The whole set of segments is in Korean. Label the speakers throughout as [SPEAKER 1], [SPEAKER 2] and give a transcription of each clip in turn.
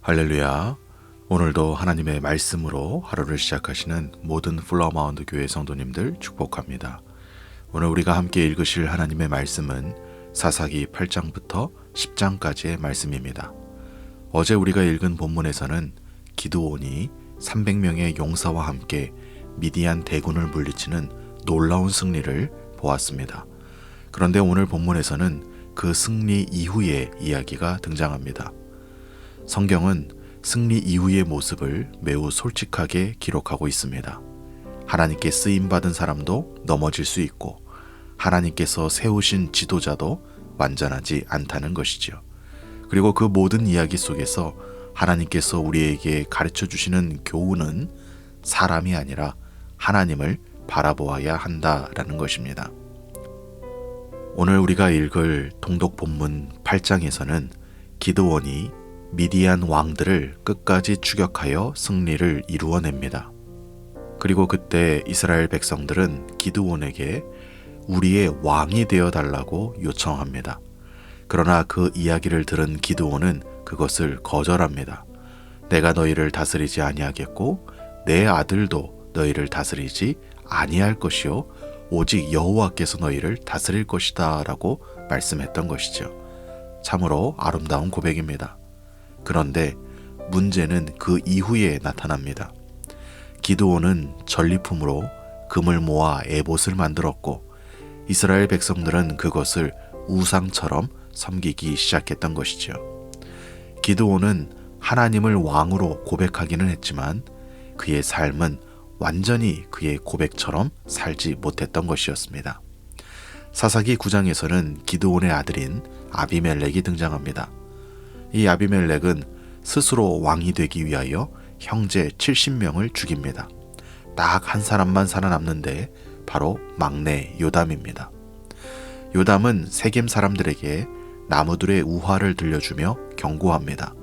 [SPEAKER 1] 할렐루야. 오늘도 하나님의 말씀으로 하루를 시작하시는 모든 플라워마운드 교회 성도님들 축복합니다. 오늘 우리가 함께 읽으실 하나님의 말씀은 사사기 8장부터 10장까지의 말씀입니다. 어제 우리가 읽은 본문에서는 기드온이 300명의 용사와 함께 미디안 대군을 물리치는 놀라운 승리를 보았습니다. 그런데 오늘 본문에서는 그 승리 이후의 이야기가 등장합니다. 성경은 승리 이후의 모습을 매우 솔직하게 기록하고 있습니다. 하나님께 쓰임받은 사람도 넘어질 수 있고 하나님께서 세우신 지도자도 완전하지 않다는 것이죠. 그리고 그 모든 이야기 속에서 하나님께서 우리에게 가르쳐 주시는 교훈은 사람이 아니라 하나님을 바라보아야 한다라는 것입니다. 오늘 우리가 읽을 통독 본문 8장에서는 기드온이 미디안 왕들을 끝까지 추격하여 승리를 이루어냅니다. 그리고 그때 이스라엘 백성들은 기드온에게 우리의 왕이 되어 달라고 요청합니다. 그러나 그 이야기를 들은 기드온은 그것을 거절합니다. 내가 너희를 다스리지 아니하겠고 내 아들도 너희를 다스리지 아니할 것이요 오직 여호와께서 너희를 다스릴 것이다 라고 말씀했던 것이죠. 참으로 아름다운 고백입니다. 그런데 문제는 그 이후에 나타납니다. 기드온은 전리품으로 금을 모아 에봇을 만들었고 이스라엘 백성들은 그것을 우상처럼 섬기기 시작했던 것이죠. 기드온은 하나님을 왕으로 고백하기는 했지만 그의 삶은 완전히 그의 고백처럼 살지 못했던 것이었습니다. 사사기 9장에서는 기드온의 아들인 아비멜렉이 등장합니다. 이 아비멜렉은 스스로 왕이 되기 위하여 형제 70명을 죽입니다. 딱 한 사람만 살아남는데 바로 막내 요담입니다. 요담은 세겜 사람들에게 나무들의 우화를 들려주며 경고합니다.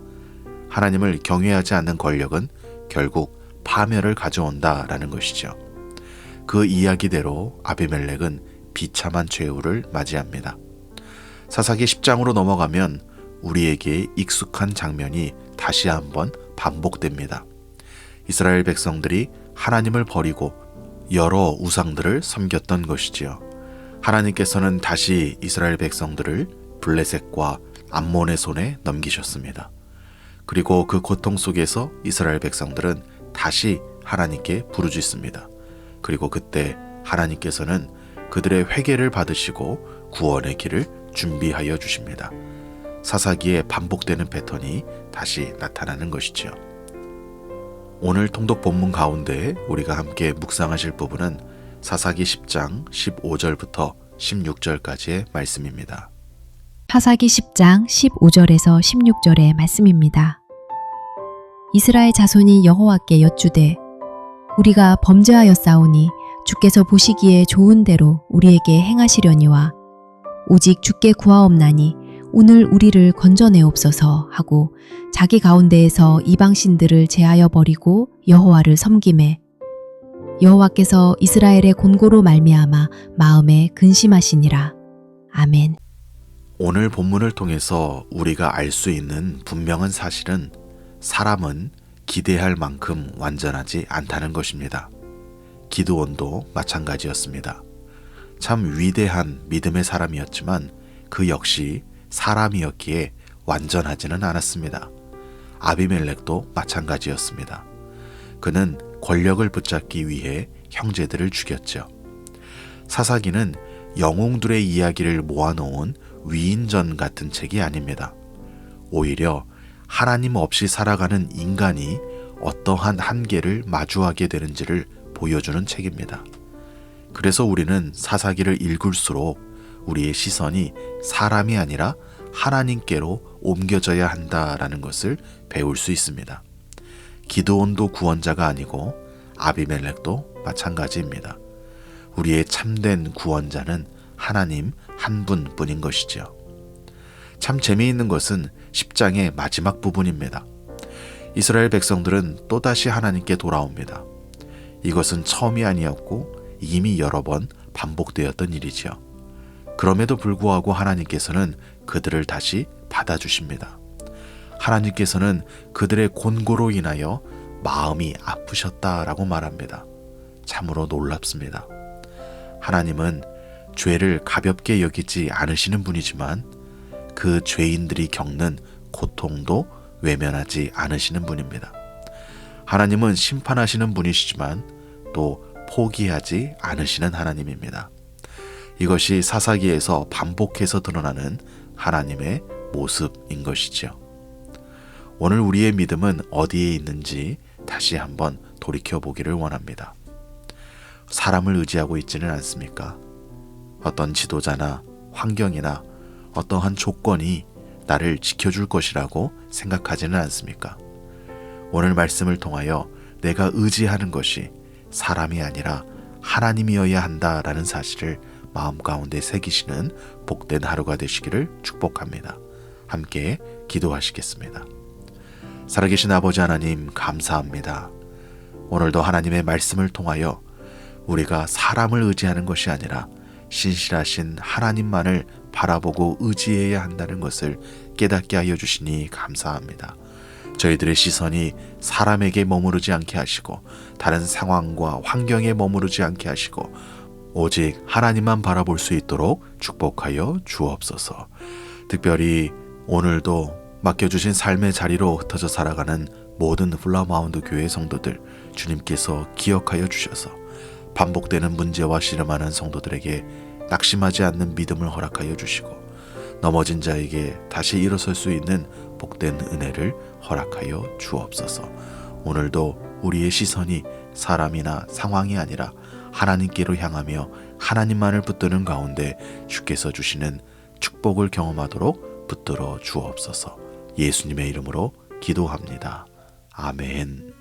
[SPEAKER 1] 하나님을 경외하지 않는 권력은 결국 파멸을 가져온다라는 것이죠. 그 이야기대로 아비멜렉은 비참한 최후를 맞이합니다. 사사기 10장으로 넘어가면 우리에게 익숙한 장면이 다시 한번 반복됩니다. 이스라엘 백성들이 하나님을 버리고 여러 우상들을 섬겼던 것이지요. 하나님께서는 다시 이스라엘 백성들을 블레셋과 암몬의 손에 넘기셨습니다. 그리고 그 고통 속에서 이스라엘 백성들은 다시 하나님께 부르짖습니다. 그리고 그때 하나님께서는 그들의 회개를 받으시고 구원의 길을 준비하여 주십니다. 사사기에 반복되는 패턴이 다시 나타나는 것이죠. 오늘 통독 본문 가운데 우리가 함께 묵상하실 부분은 사사기 10장 15절부터 16절까지의 말씀입니다.
[SPEAKER 2] 사사기 10장 15절에서 16절의 말씀입니다. 이스라엘 자손이 여호와께 여쭈되 우리가 범죄하였사오니 주께서 보시기에 좋은 대로 우리에게 행하시려니와 오직 주께 구하옵나니 오늘 우리를 건져내옵소서 하고 자기 가운데에서 이방신들을 제하여 버리고 여호와를 섬기매 여호와께서 이스라엘의 곤고로 말미암아 마음에 근심하시니라. 아멘.
[SPEAKER 1] 오늘 본문을 통해서 우리가 알 수 있는 분명한 사실은 사람은 기대할 만큼 완전하지 않다는 것입니다. 기드온도 마찬가지였습니다. 참 위대한 믿음의 사람이었지만 그 역시 사람이었기에 완전하지는 않았습니다. 아비멜렉도 마찬가지였습니다. 그는 권력을 붙잡기 위해 형제들을 죽였죠. 사사기는 영웅들의 이야기를 모아놓은 위인전 같은 책이 아닙니다. 오히려 하나님 없이 살아가는 인간이 어떠한 한계를 마주하게 되는지를 보여주는 책입니다. 그래서 우리는 사사기를 읽을수록 우리의 시선이 사람이 아니라 하나님께로 옮겨져야 한다라는 것을 배울 수 있습니다. 기드온도 구원자가 아니고 아비멜렉도 마찬가지입니다. 우리의 참된 구원자는 하나님 한 분뿐인 것이죠. 참 재미있는 것은 10장의 마지막 부분입니다. 이스라엘 백성들은 또다시 하나님께 돌아옵니다. 이것은 처음이 아니었고 이미 여러 번 반복되었던 일이지요. 그럼에도 불구하고 하나님께서는 그들을 다시 받아주십니다. 하나님께서는 그들의 곤고로 인하여 마음이 아프셨다라고 말합니다. 참으로 놀랍습니다. 하나님은 죄를 가볍게 여기지 않으시는 분이지만 그 죄인들이 겪는 고통도 외면하지 않으시는 분입니다. 하나님은 심판하시는 분이시지만 또 포기하지 않으시는 하나님입니다. 이것이 사사기에서 반복해서 드러나는 하나님의 모습인 것이죠. 오늘 우리의 믿음은 어디에 있는지 다시 한번 돌이켜보기를 원합니다. 사람을 의지하고 있지는 않습니까? 어떤 지도자나 환경이나 어떠한 조건이 나를 지켜줄 것이라고 생각하지는 않습니까? 오늘 말씀을 통하여 내가 의지하는 것이 사람이 아니라 하나님이어야 한다라는 사실을 마음 가운데 새기시는 복된 하루가 되시기를 축복합니다. 함께 기도하시겠습니다. 살아계신 아버지 하나님, 감사합니다. 오늘도 하나님의 말씀을 통하여 우리가 사람을 의지하는 것이 아니라 신실하신 하나님만을 바라보고 의지해야 한다는 것을 깨닫게 하여 주시니 감사합니다. 저희들의 시선이 사람에게 머무르지 않게 하시고 다른 상황과 환경에 머무르지 않게 하시고 오직 하나님만 바라볼 수 있도록 축복하여 주옵소서. 특별히 오늘도 맡겨주신 삶의 자리로 흩어져 살아가는 모든 플라마운드 교회 성도들 주님께서 기억하여 주셔서 반복되는 문제와 씨름하는 성도들에게 낙심하지 않는 믿음을 허락하여 주시고 넘어진 자에게 다시 일어설 수 있는 복된 은혜를 허락하여 주옵소서. 오늘도 우리의 시선이 사람이나 상황이 아니라 하나님께로 향하며 하나님만을 붙드는 가운데 주께서 주시는 축복을 경험하도록 붙들어 주옵소서. 예수님의 이름으로 기도합니다. 아멘.